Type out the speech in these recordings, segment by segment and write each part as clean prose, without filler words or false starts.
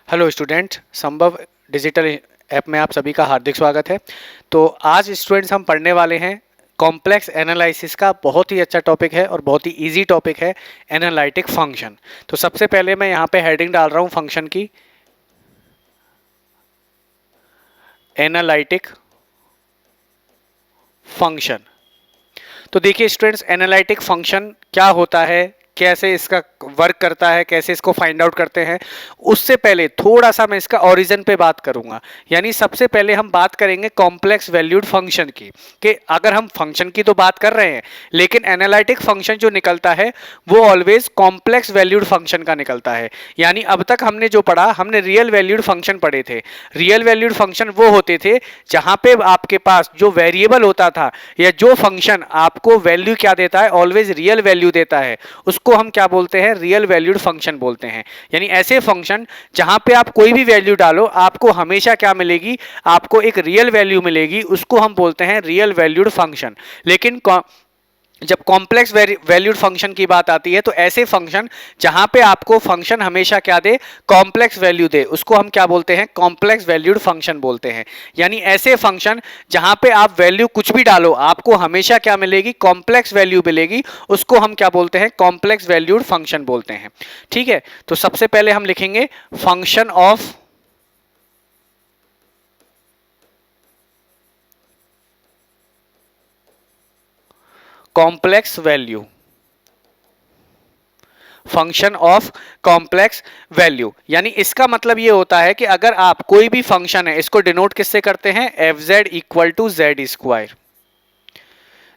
Hello students, संभव digital app में आप सभी का हार्दिक स्वागत है। तो आज स्टूडेंट्स हम पढ़ने वाले हैं कॉम्प्लेक्स एनालिसिस का बहुत ही अच्छा टॉपिक है और बहुत ही इजी टॉपिक है, एनालिटिक फंक्शन। तो सबसे पहले मैं यहाँ पे हेडिंग डाल रहा हूँ फंक्शन की, एनालिटिक फंक्शन। तो देखिए स्टूडेंट्स, एनालिटिक फंक्शन क्या होता है, कैसे इसका वर्क करता है, कैसे इसको फाइंड आउट करते हैं, उससे पहले थोड़ा सा मैं इसका ओरिजिन पे बात करूंगा। यानी सबसे पहले हम बात करेंगे कॉम्प्लेक्स वैल्यूड फंक्शन की, कि अगर हम फंक्शन की तो बात कर रहे हैं, लेकिन एनालिटिक फंक्शन जो निकलता है वो ऑलवेज कॉम्प्लेक्स वैल्यूड फंक्शन का निकलता है। यानी अब तक हमने जो पढ़ा, हमने रियल वैल्यूड फंक्शन पढ़े थे। रियल वैल्यूड फंक्शन वो होते थे जहां पे आपके पास जो वेरिएबल होता था या जो फंक्शन आपको वैल्यू क्या देता है, ऑलवेज रियल वैल्यू देता है, उसको हम क्या बोलते हैं, रियल वैल्यूड फंक्शन बोलते हैं। यानी ऐसे फंक्शन जहां पे आप कोई भी वैल्यू डालो आपको हमेशा क्या मिलेगी, आपको एक रियल वैल्यू मिलेगी, उसको हम बोलते हैं रियल वैल्यूड फंक्शन। लेकिन जब कॉम्प्लेक्स वैल्यूड फंक्शन की बात आती है तो ऐसे फंक्शन जहां पे आपको फंक्शन हमेशा क्या दे, कॉम्प्लेक्स वैल्यू दे, उसको हम क्या बोलते हैं, कॉम्प्लेक्स वैल्यूड फंक्शन बोलते हैं। यानी ऐसे फंक्शन जहां पे आप वैल्यू कुछ भी डालो आपको हमेशा क्या मिलेगी, कॉम्प्लेक्स वैल्यू मिलेगी, उसको हम क्या बोलते हैं, कॉम्प्लेक्स वैल्यूड फंक्शन बोलते हैं। ठीक है, तो सबसे पहले हम लिखेंगे function of complex value, function of complex value. यानी इसका मतलब ये होता है कि अगर आप कोई भी फंक्शन है, इसको डिनोट किससे करते हैं, f Z equal to Z square.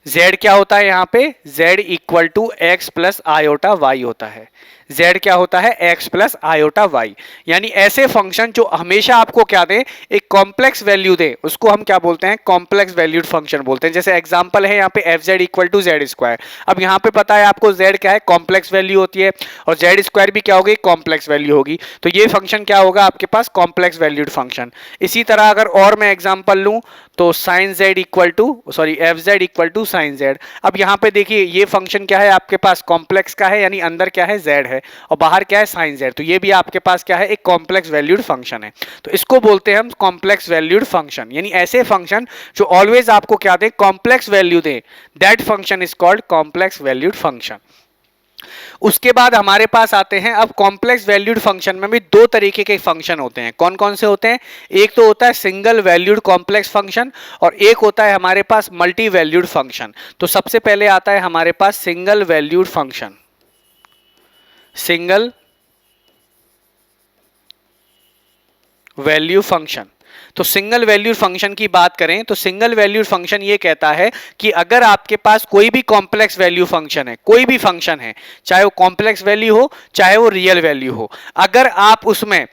z क्या होता है यहाँ पे, z equal to x plus iota y होता है। z क्या होता है, x प्लस आयोटा वाई। यानी ऐसे फंक्शन जो हमेशा आपको क्या दे, एक कॉम्प्लेक्स वैल्यू दे, उसको हम क्या बोलते हैं, कॉम्प्लेक्स वैल्यूड फंक्शन बोलते हैं। जैसे एग्जांपल है यहाँ पे f Z equal to Z square. अब यहाँ पे पता है आपको z क्या है, कॉम्प्लेक्स वैल्यू होती है, और जेड स्क्वायर भी क्या होगी, कॉम्प्लेक्स वैल्यू होगी। तो ये फंक्शन क्या होगा आपके पास, कॉम्प्लेक्स वैल्यूड फंक्शन। इसी तरह अगर और मैं एग्जांपल लूं तो sine z equal to, sorry f Z equal to sine z. अब यहाँ पे देखिए ये फंक्शन क्या है आपके पास, कॉम्प्लेक्स का है, यानी अंदर क्या है, जेड है, और बाहर क्या है, साइन जेड। तो ये भी आपके पास क्या है, एक कॉम्प्लेक्स वैल्यूड फंक्शन है। तो इसको बोलते हैं हम कॉम्प्लेक्स वैल्यूड फंक्शन। यानी ऐसे फंक्शन जो ऑलवेज आपको क्या दे, कॉम्प्लेक्स वैल्यू दे, that function is called complex valued function. उसके बाद हमारे पास आते हैं, अब कॉम्प्लेक्स वैल्यूड फंक्शन में भी दो तरीके के फंक्शन होते हैं। कौन कौन से होते हैं, एक तो होता है सिंगल वैल्यूड कॉम्प्लेक्स फंक्शन, और एक होता है हमारे पास मल्टी वैल्यूड फंक्शन। तो सबसे पहले आता है हमारे पास single valued function, single value function. तो सिंगल वैल्यूड फंक्शन की बात करें तो सिंगल वैल्यूड फंक्शन ये कहता है कि अगर आपके पास कोई भी कॉम्प्लेक्स वैल्यू फंक्शन है, कोई भी फंक्शन है, चाहे वो कॉम्प्लेक्स वैल्यू हो चाहे वो रियल वैल्यू हो, अगर आप उसमें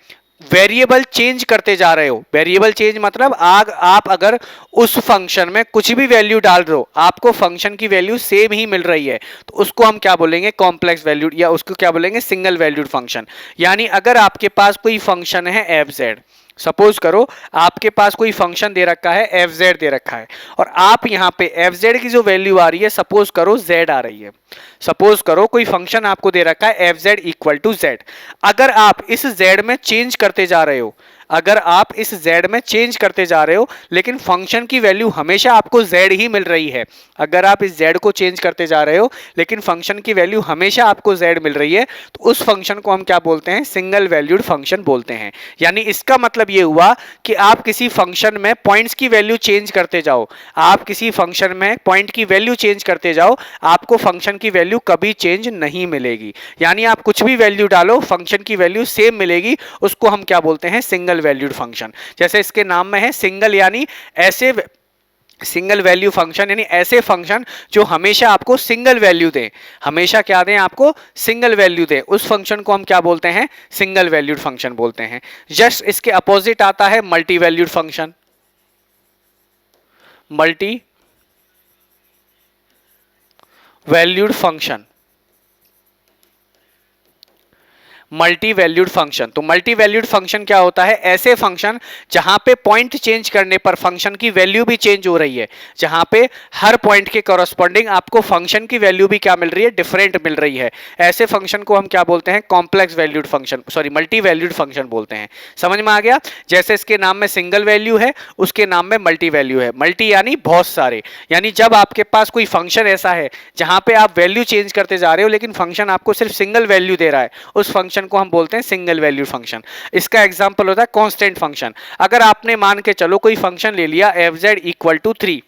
वेरिएबल चेंज करते जा रहे हो, वेरिएबल चेंज मतलब आप अगर उस फंक्शन में कुछ भी वैल्यू डाल रहे हो, आपको फंक्शन की वैल्यू सेम ही मिल रही है, तो उसको हम क्या बोलेंगे, कॉम्प्लेक्स वैल्यूड, या उसको क्या बोलेंगे, सिंगल वैल्यूड फंक्शन। यानी अगर आपके पास कोई फंक्शन है एफ जेड, सपोज करो आपके पास कोई फंक्शन दे रखा है एफ जेड दे रखा है, और आप यहां पे एफ जेड की जो वैल्यू आ रही है, सपोज करो जेड आ रही है, सपोज करो कोई फंक्शन आपको दे रखा है f Z equal to z. अगर आप इस जेड में चेंज करते जा रहे हो, अगर आप इस z में चेंज करते जा रहे हो, लेकिन फंक्शन की वैल्यू हमेशा आपको z ही मिल रही है, अगर आप इस z को चेंज करते जा रहे हो लेकिन फंक्शन की वैल्यू हमेशा आपको z मिल रही है, तो उस फंक्शन को हम क्या बोलते हैं, सिंगल वैल्यूड फंक्शन बोलते हैं। यानी इसका मतलब ये हुआ कि आप किसी फंक्शन में पॉइंट्स की वैल्यू चेंज करते जाओ, आप किसी फंक्शन में पॉइंट की वैल्यू चेंज करते जाओ, आपको फंक्शन की वैल्यू कभी चेंज नहीं मिलेगी। यानी आप कुछ भी वैल्यू डालो फंक्शन की वैल्यू सेम मिलेगी, उसको हम क्या बोलते हैं, सिंगल वैल्यूड फंक्शन। जैसे इसके नाम में है सिंगल, यानी ऐसे सिंगल वैल्यू फंक्शन, यानी ऐसे फंक्शन जो हमेशा आपको सिंगल वैल्यू दें, हमेशा क्या दें, आपको सिंगल वैल्यू दें, उस फंक्शन को हम क्या बोलते हैं, सिंगल वैल्यूड फंक्शन बोलते हैं। जस्ट इसके अपोजिट आता है multi valued function, multi valued function. Multi valued function. तो मल्टी वैल्यूड फंक्शन क्या होता है? ऐसे फंक्शन जहां पे पॉइंट चेंज करने पर फंक्शन की वैल्यू भी चेंज हो रही है, जहां पे हर पॉइंट के कॉरस्पॉन्डिंग आपको फंक्शन की वैल्यू भी क्या मिल रही है? डिफरेंट मिल रही है। ऐसे फंक्शन को हम क्या बोलते हैं? Complex valued function, sorry multi valued function बोलते हैं। समझ में आ गया? जैसे इसके नाम में सिंगल वैल्यू है, उसके नाम में मल्टी वैल्यू है। मल्टी यानी बहुत सारे, यानी जब आपके पास कोई फंक्शन ऐसा है जहां पे आप वैल्यू चेंज करते जा रहे हो लेकिन फंक्शन आपको सिर्फ सिंगल वैल्यू दे रहा है, उस फंक्शन को हम बोलते हैं सिंगल वैल्यू फंक्शन। इसका एग्जांपल होता है कांस्टेंट फंक्शन। अगर आपने मान के चलो कोई फंक्शन ले लिया fz इक्वल टू 3,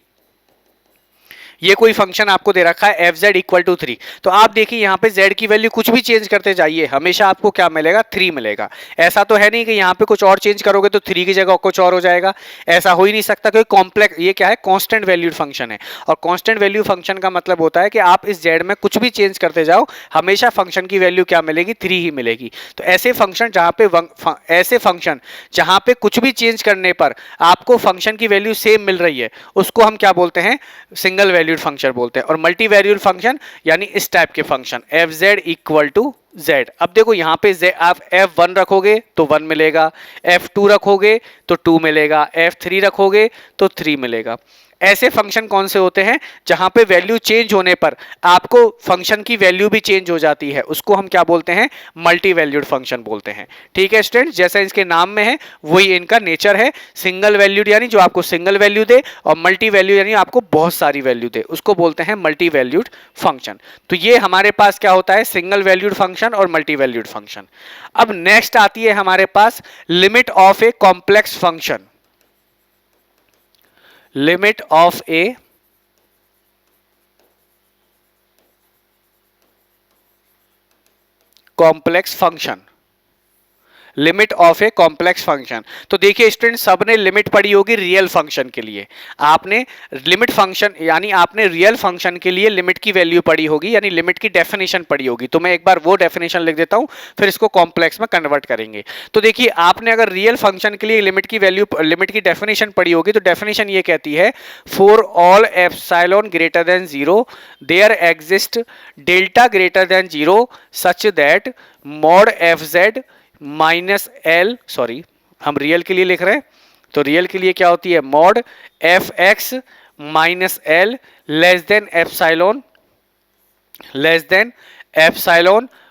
ये कोई फंक्शन आपको दे रखा है fz इक्वल टू 3, तो आप देखिए यहाँ पे z की वैल्यू कुछ भी चेंज करते जाइए, हमेशा आपको क्या मिलेगा? 3 मिलेगा। ऐसा तो है नहीं कि यहाँ पे कुछ और चेंज करोगे तो 3 की जगह कुछ और हो जाएगा, ऐसा हो ही नहीं सकता, क्योंकि कॉम्प्लेक्स, ये क्या है? कांस्टेंट वैल्यूड फंक्शन है। और कांस्टेंट वैल्यू फंक्शन का मतलब होता है कि आप इस z में कुछ भी चेंज करते जाओ, हमेशा फंक्शन की वैल्यू क्या मिलेगी? 3 ही मिलेगी। तो ऐसे फंक्शन जहां पे कुछ भी चेंज करने पर आपको फंक्शन की वैल्यू सेम मिल रही है, उसको हम क्या बोलते हैं? सिंगल वैल्यूड फंक्शन बोलते हैं। और मल्टी वैल्यूड फंक्शन यानी इस टाइप के function fz equal to z। अब देखो यहाँ पे z, आप f1 रखोगे तो 1 मिलेगा, f2 रखोगे तो 2 मिलेगा, f3 रखोगे तो 3 मिलेगा। ऐसे फंक्शन कौन से होते हैं? जहां पे वैल्यू चेंज होने पर आपको फंक्शन की वैल्यू भी चेंज हो जाती है, उसको हम क्या बोलते हैं? मल्टी वैल्यूड फंक्शन बोलते हैं। ठीक है स्टूडेंट, जैसा इसके नाम में है वही इनका नेचर है। सिंगल वैल्यूड यानी जो आपको सिंगल वैल्यू दे, और मल्टी वैल्यू यानी आपको बहुत सारी वैल्यू दे, उसको बोलते हैं मल्टी वैल्यूड फंक्शन। तो ये हमारे पास क्या होता है? सिंगल वैल्यूड फंक्शन और मल्टी वैल्यूड फंक्शन। अब नेक्स्ट आती है हमारे पास limit of a complex function. limit of a complex function। Limit of a complex function. तो देखिए स्टूडेंट, सबने लिमिट पढ़ी होगी रियल फंक्शन के लिए, आपने लिमिट फंक्शन यानी आपने रियल फंक्शन के लिए लिमिट की वैल्यू पढ़ी होगी, यानी लिमिट की डेफिनेशन पढ़ी होगी। तो मैं एक बार वो डेफिनेशन लिख देता हूं, फिर इसको कॉम्प्लेक्स में कन्वर्ट करेंगे। तो देखिए, आपने अगर रियल फंक्शन के लिए लिमिट की वैल्यू, लिमिट की डेफिनेशन पढ़ी होगी, तो डेफिनेशन ये कहती है, for all epsilon greater than 0 there exist delta greater than 0 such that mod fz minus L, sorry हम रियल के लिए लिख रहे हैं, तो रियल के लिए क्या होती है? Mod F x minus L less than epsilon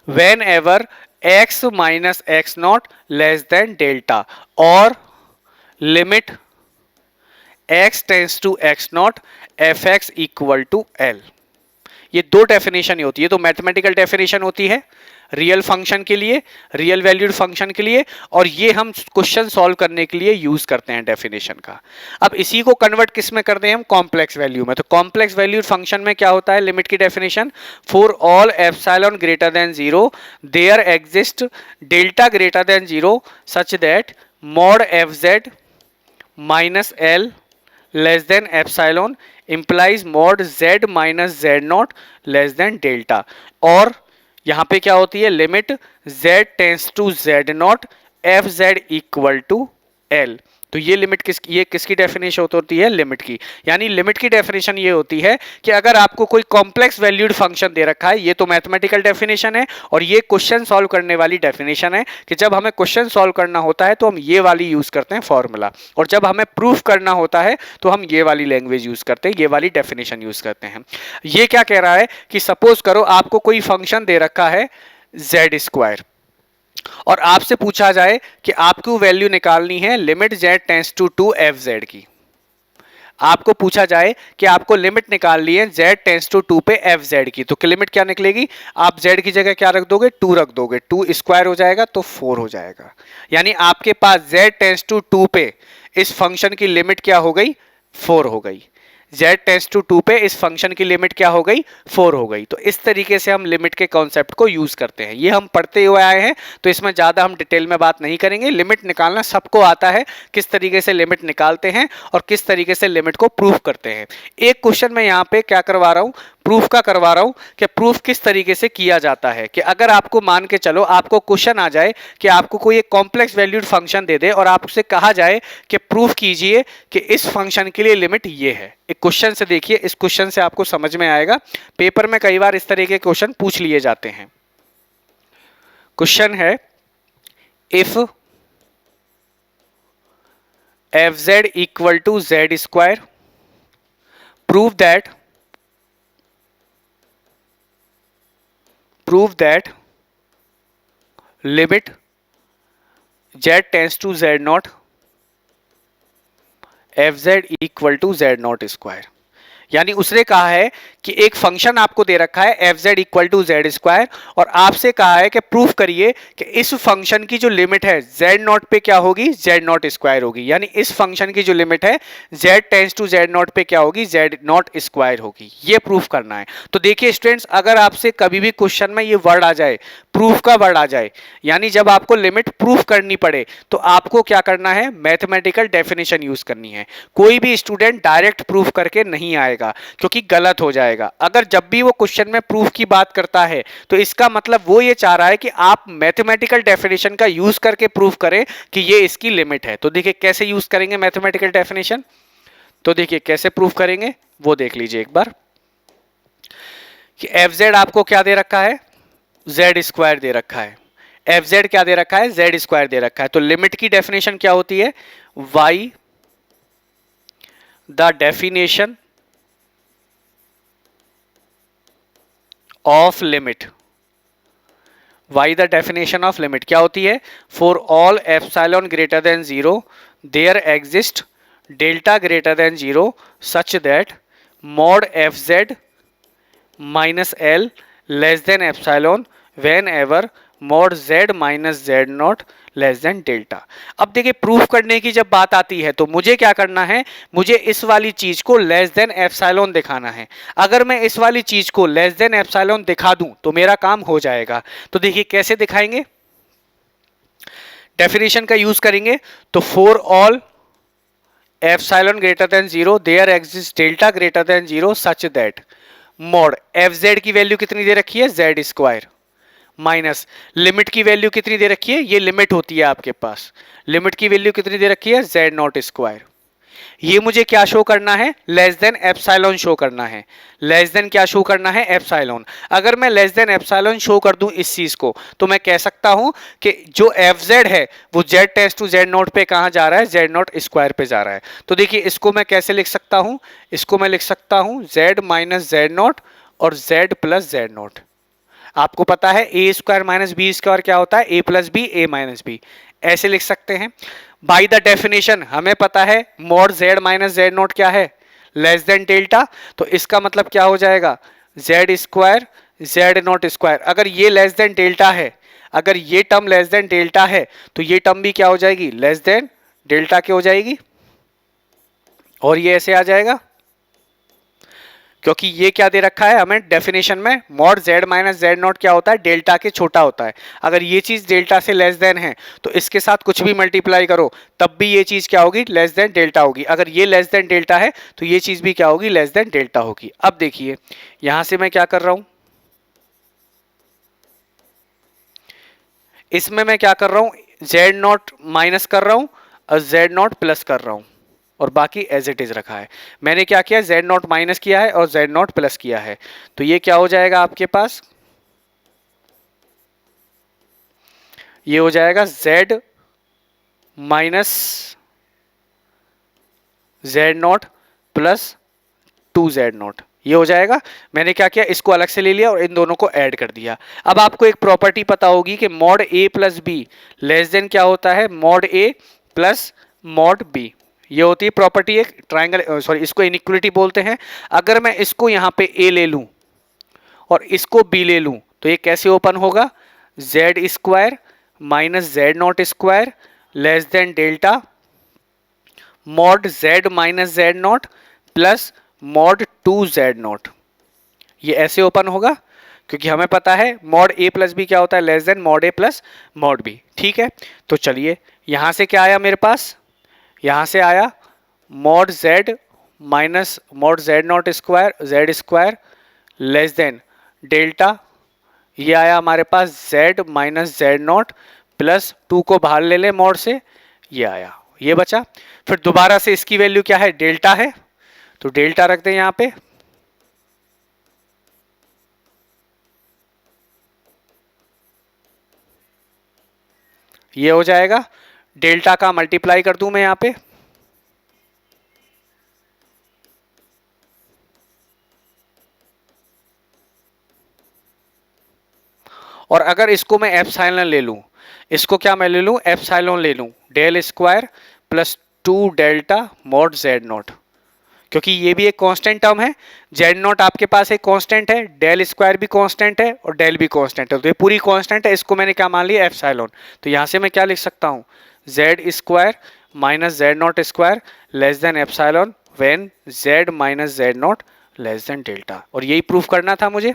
whenever X minus X not less than delta, और limit X tends to X not F X equal to L. ये दो डेफिनेशन होती है। तो मैथमेटिकल डेफिनेशन होती है real function के लिए, रियल वैल्यूड फंक्शन के लिए, और ये हम क्वेश्चन सॉल्व करने के लिए यूज करते हैं डेफिनेशन का। अब इसी को कन्वर्ट किस में करते हैं? हम कॉम्प्लेक्स वैल्यू में। तो कॉम्प्लेक्स वैल्यूड फंक्शन में क्या होता है? लिमिट की definition, for all epsilon greater than 0 there exist delta greater than 0 such that mod fz minus L less than epsilon implies mod z minus z naught less than delta, और यहां पे क्या होती है? Limit z tends to z naught f Z equal to L. तो ये limit किसकी definition होती है? लिमिट की। यानी लिमिट की डेफिनेशन ये होती है कि अगर आपको कोई कॉम्प्लेक्स वैल्यूड फंक्शन दे रखा है, ये तो मैथमेटिकल डेफिनेशन है, और ये क्वेश्चन सॉल्व करने वाली डेफिनेशन है कि जब हमें क्वेश्चन सॉल्व करना होता है तो हम ये वाली यूज करते हैं फॉर्मूला, और जब हमें प्रूफ करना होता है तो हम ये वाली लैंग्वेज यूज करते हैं, ये वाली डेफिनेशन यूज करते हैं। ये क्या कह रहा है कि सपोज करो आपको कोई फंक्शन दे रखा है z², और आपसे पूछा जाए कि आपको वैल्यू निकालनी है limit z tends to 2 fz की। आपको पूछा जाए कि आपको लिमिट निकालनी है z टेंस टू 2 पे fz की, तो लिमिट क्या निकलेगी? आप z की जगह क्या रख दोगे? 2 रख दोगे, 2 स्क्वायर हो जाएगा तो 4 हो जाएगा। यानी आपके पास z टेंस टू 2 पे इस फंक्शन की लिमिट क्या हो गई? 4 हो गई। z टेंस टू 2 पे इस फंक्शन की लिमिट क्या हो गई? 4 हो गई। तो इस तरीके से हम लिमिट के कॉन्सेप्ट को यूज करते हैं। ये हम पढ़ते हुए आए हैं, तो इसमें ज्यादा हम डिटेल में बात नहीं करेंगे। लिमिट निकालना सबको आता है, किस तरीके से लिमिट निकालते हैं और किस तरीके से लिमिट को प्रूफ करते हैं। एक क्वेश्चन में यहाँ पे क्या करवा रहा हूं? प्रूफ का करवा रहा हूं कि प्रूफ किस तरीके से किया जाता है। कि अगर आपको मान के चलो, आपको क्वेश्चन आ जाए कि आपको कोई एक कॉम्प्लेक्स वैल्यूड फंक्शन दे दे और आपसे कहा जाए कि प्रूफ कीजिए कि इस फंक्शन के लिए लिमिट ये है। एक क्वेश्चन से देखिए, इस क्वेश्चन से आपको समझ में आएगा। पेपर में कई बार इस तरह के क्वेश्चन पूछ लिए जाते हैं। क्वेश्चन है if f Z equal to Z square prove that limit z tends to z naught f Z equal to z not square. यानी उसने कहा है कि एक फंक्शन आपको दे रखा है f Z equal to Z square और आपसे कहा है कि प्रूफ करिए कि इस फंक्शन की जो लिमिट है जेड नॉट पे क्या होगी, जेड नॉट स्क्वायर होगी। यानी इस फंक्शन की जो लिमिट है z tends to z naught पे क्या होगी, जेड नॉट स्क्वायर होगी। ये प्रूफ करना है। तो देखिए स्टूडेंट्स, अगर आपसे कभी भी क्वेश्चन में ये वर्ड आ जाए, प्रूफ का वर्ड आ जाए, यानी जब आपको लिमिट प्रूफ करनी पड़े तो आपको क्या करना है, मैथमेटिकल डेफिनेशन यूज करनी है। कोई भी स्टूडेंट डायरेक्ट प्रूफ करके नहीं आएगा क्योंकि गलत हो जाएगा। अगर जब भी वो क्वेश्चन में प्रूफ की बात करता है तो इसका मतलब वो ये चाह रहा है कि आप मैथमेटिकल डेफिनेशन का यूज करके प्रूफ करें कि ये इसकी लिमिट है। तो देखिए कैसे यूज करेंगे मैथमेटिकल डेफिनेशन, तो देखिए कैसे प्रूफ करेंगे वो देख लीजिए एक बार कि एफ जेड आपको क्या दे रखा है, जेड स्क्वायर दे रखा है। एफ जेड क्या दे रखा है, जेड स्क्वायर दे रखा है। तो लिमिट की डेफिनेशन क्या होती है, why the definition of limit, why the definition of limit क्या होती है, for all epsilon greater than zero there exist delta greater than zero such that mod f z minus L less than epsilon whenever mod Z minus Z naught less than delta. अब देखिए proof करने की जब बात आती है तो मुझे क्या करना है, मुझे इस वाली चीज को लेस देन एप्सिलॉन दिखाना है। अगर मैं इस वाली चीज को लेस देन एप्सिलॉन दिखा दूं तो मेरा काम हो जाएगा। तो देखिए कैसे दिखाएंगे, डेफिनेशन का यूज करेंगे। तो for all epsilon greater than zero there exist delta greater than zero such that mod f z की वैल्यू कितनी दे रखी है, जेड स्क्वायर माइनस लिमिट की वैल्यू कितनी दे रखी है, ये लिमिट होती है आपके पास, लिमिट की वैल्यू कितनी दे रखी है, जेड नॉट स्क्वायर। ये मुझे क्या शो करना है, लेस देन एप्सिलॉन शो करना है। लेस देन क्या शो करना है, एप्सिलॉन। अगर मैं लेस देन एप्सिलॉन शो कर दूं इस चीज को तो मैं कह सकता हूं कि जो एफ जेड है वो z tends to z naught पे कहां जा रहा है, जेड नॉट स्क्वायर पे जा रहा है। तो देखिए इसको मैं कैसे लिख सकता हूं, इसको मैं लिख सकता हूं जेड माइनस जेड नॉट और जेड प्लस जेड नॉट। आपको पता है ए स्क्वायर माइनस बी स्क्वायर क्या होता है, ए प्लस बी ए माइनस बी, ऐसे लिख सकते हैं। बाय द डेफिनेशन हमें पता है mod Z minus Z not क्या है, लेस देन डेल्टा। तो इसका मतलब क्या हो जाएगा, Z square Z not square. अगर ये लेस देन डेल्टा है, अगर ये टर्म लेस देन डेल्टा है तो ये टर्म भी क्या हो जाएगी, लेस देन डेल्टा की हो जाएगी और ये ऐसे आ जाएगा क्योंकि ये क्या दे रखा है हमें डेफिनेशन में, mod Z minus Z not क्या होता है, डेल्टा के छोटा होता है। अगर ये चीज डेल्टा से लेस देन है तो इसके साथ कुछ भी मल्टीप्लाई करो तब भी ये चीज क्या होगी, लेस देन डेल्टा होगी। अगर ये लेस देन डेल्टा है तो ये चीज भी क्या होगी, लेस देन डेल्टा होगी। अब देखिए यहां से मैं क्या कर रहा हूं, इसमें मैं क्या कर रहा हूं, जेड नॉट माइनस कर रहा हूं और जेड नॉट प्लस कर रहा हूं और बाकी एज इट इज रखा है। मैंने क्या किया, जेड नॉट माइनस किया है और जेड नॉट प्लस किया है। तो ये क्या हो जाएगा आपके पास, ये हो जाएगा Z minus Z not plus to z not, ये हो जाएगा। मैंने क्या किया, इसको अलग से ले लिया और इन दोनों को ऐड कर दिया। अब आपको एक प्रॉपर्टी पता होगी कि mod A plus be less than क्या होता है, मॉड ए प्लस मॉड बी। ये होती है प्रॉपर्टी एक ट्राइंगल, सॉरी इसको इनइक्वलिटी बोलते हैं। अगर मैं इसको यहां पे ए ले लूं और इसको बी ले लूं तो ये कैसे ओपन होगा, Z square minus Z not square less than delta mod Z minus Z not plus mod to z not. ये ऐसे ओपन होगा क्योंकि हमें पता है मॉड ए प्लस बी क्या होता है, लेस देन मॉड ए प्लस मॉड बी। ठीक है, तो चलिए यहां से क्या आया मेरे पास, यहां से आया mod Z minus mod Z not square Z square less than delta, ये आया हमारे पास Z minus Z not plus two को बाहर ले ले मॉड से, ये आया, ये बचा। फिर दोबारा से इसकी वैल्यू क्या है, डेल्टा है, तो डेल्टा रख दें यहां पे। ये हो जाएगा, डेल्टा का मल्टीप्लाई कर दूं मैं यहां पे, और अगर इसको मैं एप्सिलॉन ले लूं, इसको क्या मैं ले लूं, एप्सिलॉन ले लूं, del square plus 2 delta mod Z naught, क्योंकि ये भी एक कांस्टेंट टर्म है, जेड नॉट आपके पास एक कांस्टेंट है, डेल स्क्वायर भी कांस्टेंट है और डेल भी कांस्टेंट है, तो ये पूरी कांस्टेंट है, इसको मैंने क्या मान लिया, एप्सिलॉन। तो यहां से मैं क्या लिख सकता हूं, Z square minus Z not square less than epsilon when Z minus Z naught less than delta. और यही प्रूफ करना था मुझे।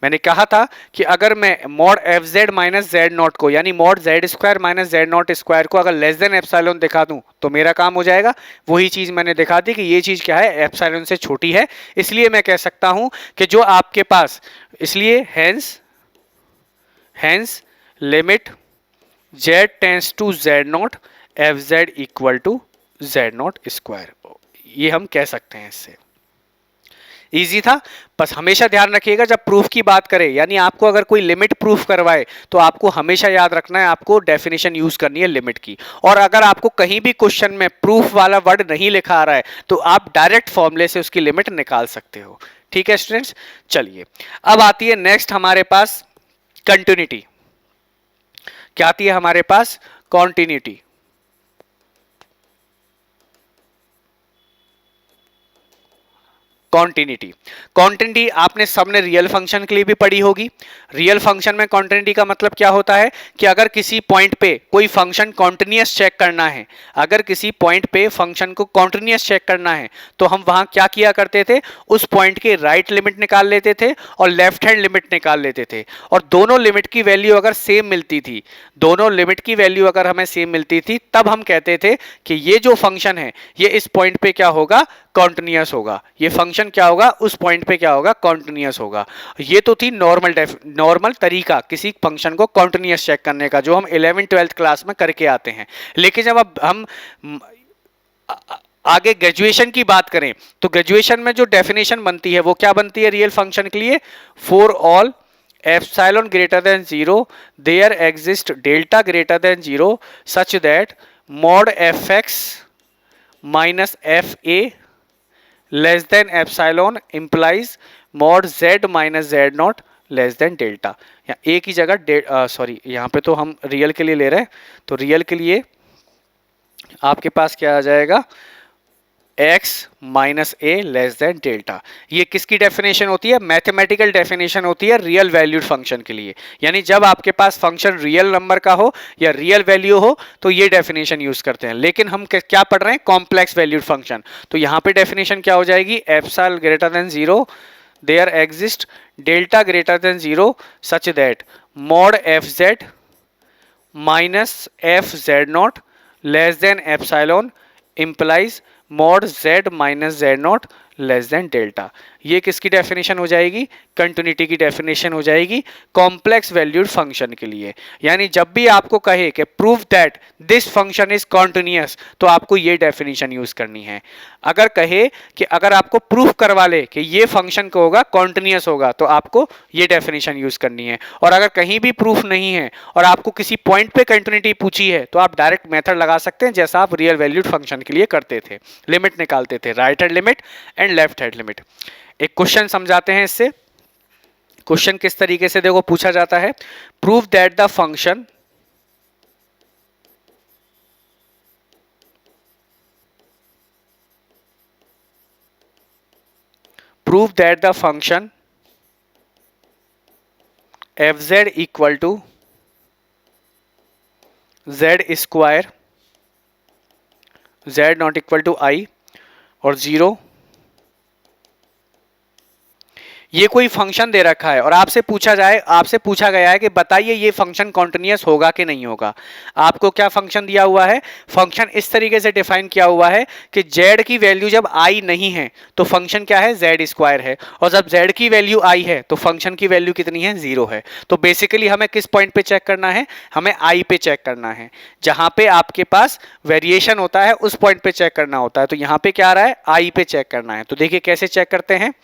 मैंने कहा था कि अगर मैं mod f z minus Z not को, यानी mod Z square minus Z not square को अगर लेस देन एप्सिलॉन दिखा दूं तो मेरा काम हो जाएगा। वही चीज मैंने दिखा दी कि ये चीज क्या है, एप्सिलॉन से छोटी है, इसलिए मैं कह सकता हूं कि जो आपके पास, इसलिए hence limit z tends to z naught f Z equal to z not square, ये हम कह सकते हैं। इससे इजी था। बस हमेशा ध्यान रखिएगा जब प्रूफ की बात करें, यानी आपको अगर कोई लिमिट प्रूफ करवाए तो आपको हमेशा याद रखना है, आपको डेफिनेशन यूज करनी है लिमिट की। और अगर आपको कहीं भी क्वेश्चन में प्रूफ वाला वर्ड नहीं लिखा आ रहा है तो आप डायरेक्ट फॉर्मूले से उसकी लिमिट निकाल सकते हो। ठीक है स्टूडेंट्स, चलिए अब आती है नेक्स्ट हमारे पास कंटिन्यूटी। क्या आती है हमारे पास, कॉन्टिन्यूटी। कॉन्टिन्यूटी, कॉन्टिन्यूटी आपने सबने रियल फंक्शन के लिए भी पढ़ी होगी। रियल फंक्शन में कॉन्टिन्यूटी का मतलब क्या होता है कि अगर किसी पॉइंट पे कोई फंक्शन कॉन्टिन्यूअस चेक करना है, अगर किसी पॉइंट पे फंक्शन को कॉन्टिन्यूअस चेक करना है तो हम वहां क्या किया करते थे, उस पॉइंट के राइट लिमिट निकाल लेते थे और लेफ्ट हैंड लिमिट निकाल लेते थे, और दोनों लिमिट की वैल्यू अगर सेम मिलती थी, दोनों लिमिट की वैल्यू अगर हमें सेम मिलती थी, तब हम कहते थे कि ये जो फंक्शन है ये इस पॉइंट पे क्या होगा, कॉन्टिन्यूअस होगा, ये फंक्शन क्या होगा, उस पॉइंट पे क्या होगा, कॉन्टिन्यूअस होगा। ये तो थी नॉर्मल तरीका किसी फंक्शन को कॉन्टिन्यूअस चेक करने का, जो हम 11th-12th क्लास में करके आते हैं। लेकिन जब अब हम आगे ग्रेजुएशन की बात करें तो ग्रेजुएशन में जो डेफिनेशन बनती है वो क्या बनती है रियल फंक्शन के लिए, for all epsilon greater than 0 there exist delta greater than 0 such that mod F x minus f a less than epsilon implies mod Z minus Z naught less than delta. एक ही जगह sorry, यहाँ पे तो हम real के लिए ले रहे हैं, तो रियल के लिए आपके पास क्या आ जाएगा, x माइनस ए लेस देन डेल्टा। ये किसकी डेफिनेशन होती है, मैथमेटिकल डेफिनेशन होती है रियल वैल्यूड फंक्शन के लिए। यानी जब आपके पास फंक्शन रियल नंबर का हो या रियल वैल्यू हो तो ये डेफिनेशन यूज करते हैं। लेकिन हम क्या पढ़ रहे हैं, कॉम्प्लेक्स वैल्यूड फंक्शन, तो यहाँ पे डेफिनेशन क्या हो जाएगी, epsilon greater than 0 there exist delta greater than 0 such that mod f z minus f z naught less than epsilon implies mod Z minus Z naught less than delta. ये किसकी definition हो जाएगी, continuity की definition हो जाएगी complex valued function के लिए। यानी जब भी आपको कहे कि prove that this function is continuous तो आपको ये डेफिनेशन यूज करनी है। अगर कहे कि अगर आपको प्रूफ करवा ले कि ये फंक्शन को होगा कॉन्टिन्यूअस होगा तो आपको ये डेफिनेशन यूज करनी है। और अगर कहीं भी प्रूफ नहीं है और आपको किसी पॉइंट पे कंटिन्यूटी पूछी है तो आप डायरेक्ट मेथड लगा सकते हैं जैसा आप रियल वैल्यूड फंक्शन के लिए करते थे, लिमिट निकालते थे, right hand limit and left hand limit. एक क्वेश्चन समझाते हैं इससे। क्वेश्चन किस तरीके से देखो पूछा जाता है, prove that the function F Z equal to Z square Z not equal to I और 0, ये कोई फंक्शन दे रखा है और आपसे पूछा गया है कि बताइए ये फंक्शन कॉन्टिन्यूअस होगा कि नहीं होगा। आपको क्या फंक्शन दिया हुआ है, फंक्शन इस तरीके से डिफाइन किया हुआ है कि z की वैल्यू जब i नहीं है तो फंक्शन क्या है, z स्क्वायर है, और जब z की वैल्यू i है तो फंक्शन की वैल्यू कितनी है, 0 है। तो बेसिकली हमें किस पॉइंट पे चेक करना है, हमें i पे चेक करना है, जहां पे आपके पास वेरिएशन होता है उस पॉइंट पे चेक करना होता है। तो यहाँ पे क्या आ रहा है, i पे चेक करना है। तो देखिए कैसे चेक करते हैं,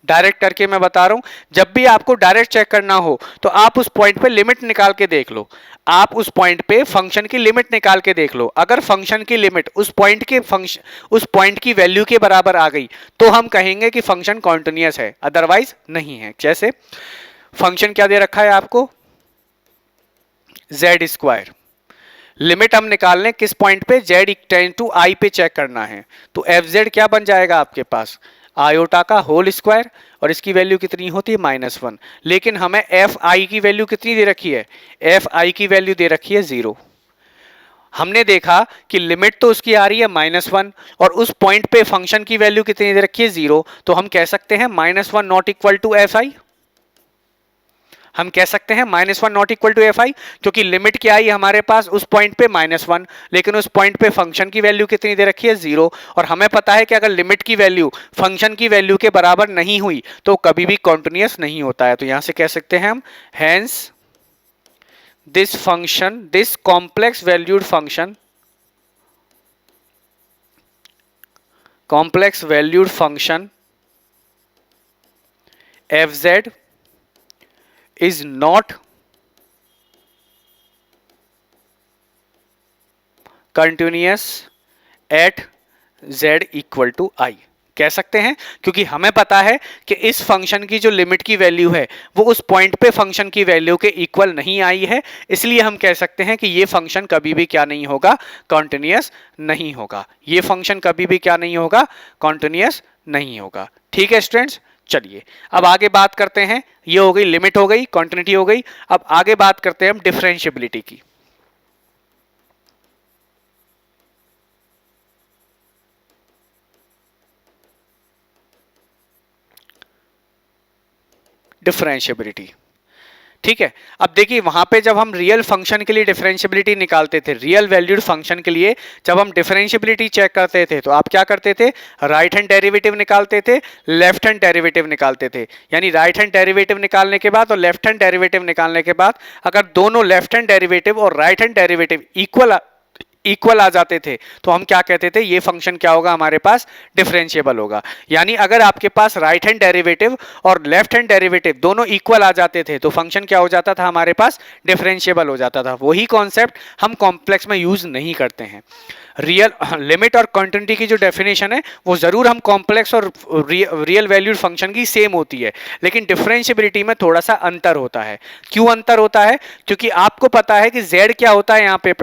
डायरेक्ट करके मैं बता रहा हूं, जब भी आपको डायरेक्ट चेक करना हो तो आप उस पॉइंट पे लिमिट निकाल के देख लो, आप उस पॉइंट पे फंक्शन की लिमिट निकाल के देख लो। अगर फंक्शन की लिमिट उस पॉइंट के फंक्शन उस पॉइंट की वैल्यू के बराबर आ गई तो हम कहेंगे कि फंक्शन कॉन्टिन्यूअस है, अदरवाइज नहीं है। जैसे फंक्शन क्या दे रखा है आपको, जेड स्क्वायर, लिमिट हम निकाल लें किस पॉइंट पे, जेड टेंड टू आई पे चेक करना है, तो एफ जेड क्या बन जाएगा आपके पास, आयोटा का होल स्क्वायर, और इसकी वैल्यू कितनी होती है -1। लेकिन हमें एफ आई की वैल्यू कितनी दे रखी है, एफ आई की वैल्यू दे रखी है 0। हमने देखा कि लिमिट तो उसकी आ रही है -1 और उस पॉइंट पे फंक्शन की वैल्यू कितनी दे रखी है 0, तो हम कह सकते हैं -1 not equal to f i. हम कह सकते हैं -1 not equal to f i, क्योंकि लिमिट क्या आई हमारे पास उस पॉइंट पे -1, लेकिन उस पॉइंट पे फंक्शन की वैल्यू कितनी दे रखी है 0, और हमें पता है कि अगर लिमिट की वैल्यू फंक्शन की वैल्यू के बराबर नहीं हुई तो कभी भी कॉन्टिन्यूअस नहीं होता है। तो यहां से कह सकते हैं हम, hence this function, this complex valued function, complex valued function F Z is not continuous at z equal to I। कह सकते हैं क्योंकि हमें पता है कि इस फंक्शन की जो लिमिट की वैल्यू है वो उस पॉइंट पे फंक्शन की वैल्यू के इक्वल नहीं आई है, इसलिए हम कह सकते हैं कि ये फंक्शन कभी भी क्या नहीं होगा, कॉन्टिन्यूअस नहीं होगा। ये फंक्शन कभी भी क्या नहीं होगा, कॉन्टिन्यूअस नहीं होगा। ठीक है स्टूडेंट्स, चलिए अब आगे बात करते हैं। ये हो गई लिमिट, हो गई कॉन्टिन्यूटी, हो गई। अब आगे बात करते हैं हम डिफरेंशिएबिलिटी की। डिफरेंशिएबिलिटी, ठीक है। अब देखिए वहां पे जब हम रियल फंक्शन के लिए डिफरेंशिएबिलिटी निकालते थे, रियल वैल्यूड फंक्शन के लिए जब हम डिफरेंशिएबिलिटी चेक करते थे तो आप क्या करते थे, राइट हैंड डेरिवेटिव निकालते थे, लेफ्ट हैंड डेरिवेटिव निकालते थे। यानी राइट हैंड डेरिवेटिव निकालने के बाद और लेफ्ट हैंड डेरिवेटिव निकालने के बाद अगर दोनों लेफ्ट हैंड डेरिवेटिव और राइट हैंड डेरिवेटिव इक्वल आ जाते थे तो हम क्या कहते थे, ये फंक्शन क्या होगा हमारे पास, डिफरेंशिएबल होगा। यानी अगर आपके पास राइट हैंड डेरिवेटिव और लेफ्ट हैंड डेरिवेटिव दोनों इक्वल आ जाते थे तो फंक्शन क्या हो जाता था हमारे पास, डिफरेंशिएबल हो जाता था। वही कॉन्सेप्ट हम कॉम्प्लेक्स में यूज नहीं करते हैं। रियल लिमिट और कॉन्टिन्यूटी की जो डेफिनेशन है वो जरूर हम कॉम्प्लेक्स और रियल वैल्यूड फंक्शन की सेम होती है, लेकिन डिफरेंशिएबिलिटी में थोड़ा सा अंतर होता है। क्यों अंतर होता है, क्योंकि आपको पता है कि z क्या होता है, यहाँ पे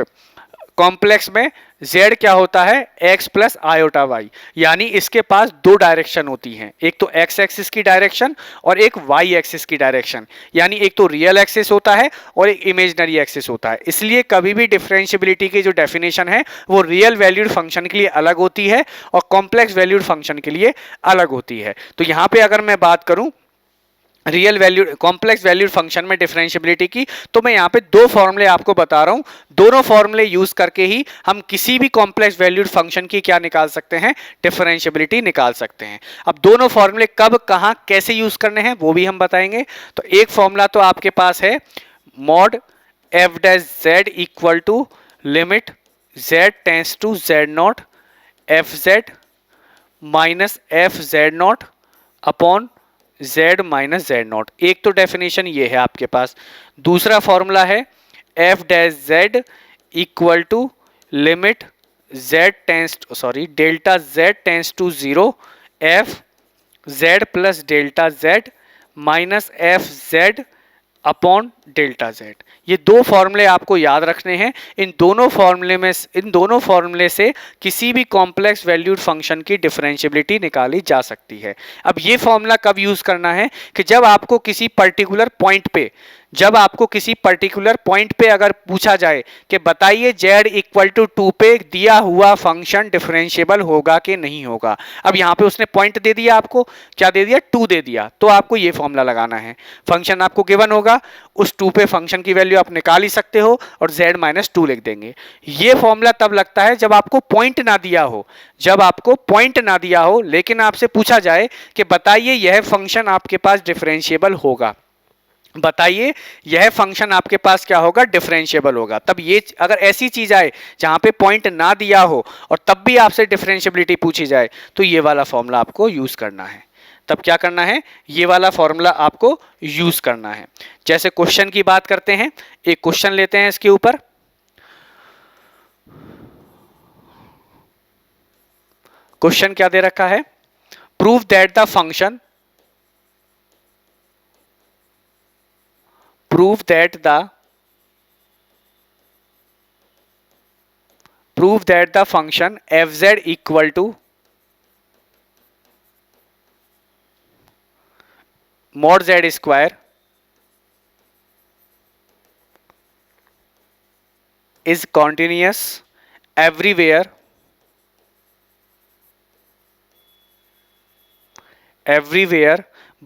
कॉम्प्लेक्स में z क्या होता है, x प्लस आयोटा वाई। यानी इसके पास दो डायरेक्शन होती हैं, एक तो x एक्सिस की डायरेक्शन और एक y एक्सिस की डायरेक्शन। यानी एक तो रियल एक्सिस होता है और एक इमेजिनरी एक्सिस होता है। इसलिए कभी भी डिफरेंशिएबिलिटी की जो डेफिनेशन है वो रियल वैल्यूड फंक्शन के लिए अलग होती है और कॉम्प्लेक्स वैल्यूड फंक्शन के लिए अलग होती है। तो यहां पर अगर मैं बात करूं real value complex valued function में डिफरेंशिएबिलिटी की, तो मैं यहाँ पे दो फॉर्मूले आपको बता रहा हूँ। दोनों फॉर्मूले यूज करके ही हम किसी भी कॉम्प्लेक्स वैल्यूड फंक्शन की क्या निकाल सकते हैं, डिफरेंशिएबिलिटी निकाल सकते हैं। अब दोनों फॉर्मूले कब, कहाँ, कैसे यूज करने हैं वो भी हम बताएंगे। तो एक फॉर्मूला तो आपके पास है mod f dash Z equal to limit z tends to z naught f z minus f z naught upon z minus Z naught. एक तो डेफिनेशन ये है आपके पास। दूसरा फॉर्मूला है f dash z equal to limit z tends delta z tends to 0 f z plus delta z minus f z upon delta z। ये दो फॉर्मूले आपको याद रखने हैं। इन दोनों फॉर्मूले से किसी भी कॉम्प्लेक्स वैल्यूड फंक्शन की डिफरेंशिएबिलिटी निकाली जा सकती है। अब ये फॉर्मूला कब यूज करना है कि जब आपको किसी पर्टिकुलर पॉइंट पे अगर पूछा जाए कि बताइए z इक्वल टू 2 पे दिया हुआ फंक्शन डिफरेंशिएबल होगा कि नहीं होगा। अब यहाँ पे उसने पॉइंट दे दिया, आपको क्या दे दिया, 2 दे दिया, तो आपको ये फॉर्मूला लगाना है। फंक्शन आपको गिवन होगा, उस 2 पे फंक्शन की वैल्यू आप निकाल ही सकते हो और z माइनस 2 लिख देंगे। ये फॉर्मूला तब लगता है जब आपको पॉइंट ना दिया हो, लेकिन आपसे पूछा जाए कि बताइए यह फंक्शन आपके पास डिफरेंशिएबल होगा, बताइए यह फंक्शन आपके पास क्या होगा, डिफरेंशिएबल होगा। तब ये अगर ऐसी चीज आए जहां पे पॉइंट ना दिया हो और तब भी आपसे डिफरेंशिएबिलिटी पूछी जाए तो ये वाला फॉर्मूला आपको यूज करना है। तब क्या करना है, ये वाला फॉर्मूला आपको यूज करना है। जैसे क्वेश्चन की बात करते हैं, एक क्वेश्चन लेते हैं इसके ऊपर। क्वेश्चन क्या दे रखा है, prove that the function prove that the function fz equal to mod z square is continuous everywhere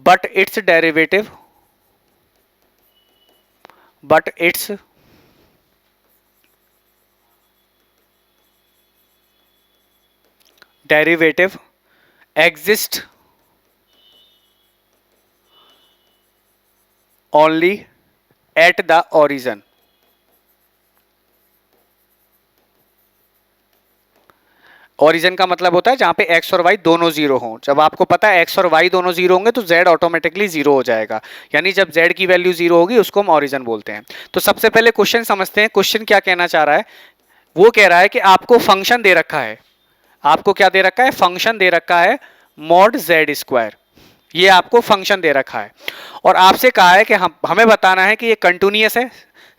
but its derivative exists only at the origin। Origin का मतलब होता है जहां पे x और y दोनों जीरो हों। जब आपको पता है x और y दोनों जीरो होंगे तो z ऑटोमेटिकली जीरो हो जाएगा, यानी जब z की वैल्यू जीरो होगी उसको हम ओरिजिन बोलते हैं। तो सबसे पहले क्वेश्चन समझते हैं, क्वेश्चन क्या कहना चाह रहा है। वो कह रहा है कि आपको फंक्शन दे रखा है, आपको क्या दे रखा है, फंक्शन दे रखा है मॉड z स्क्वायर, ये आपको फंक्शन दे रखा है और आपसे कहा है कि हमें बताना है कि ये कंटिन्यूअस है,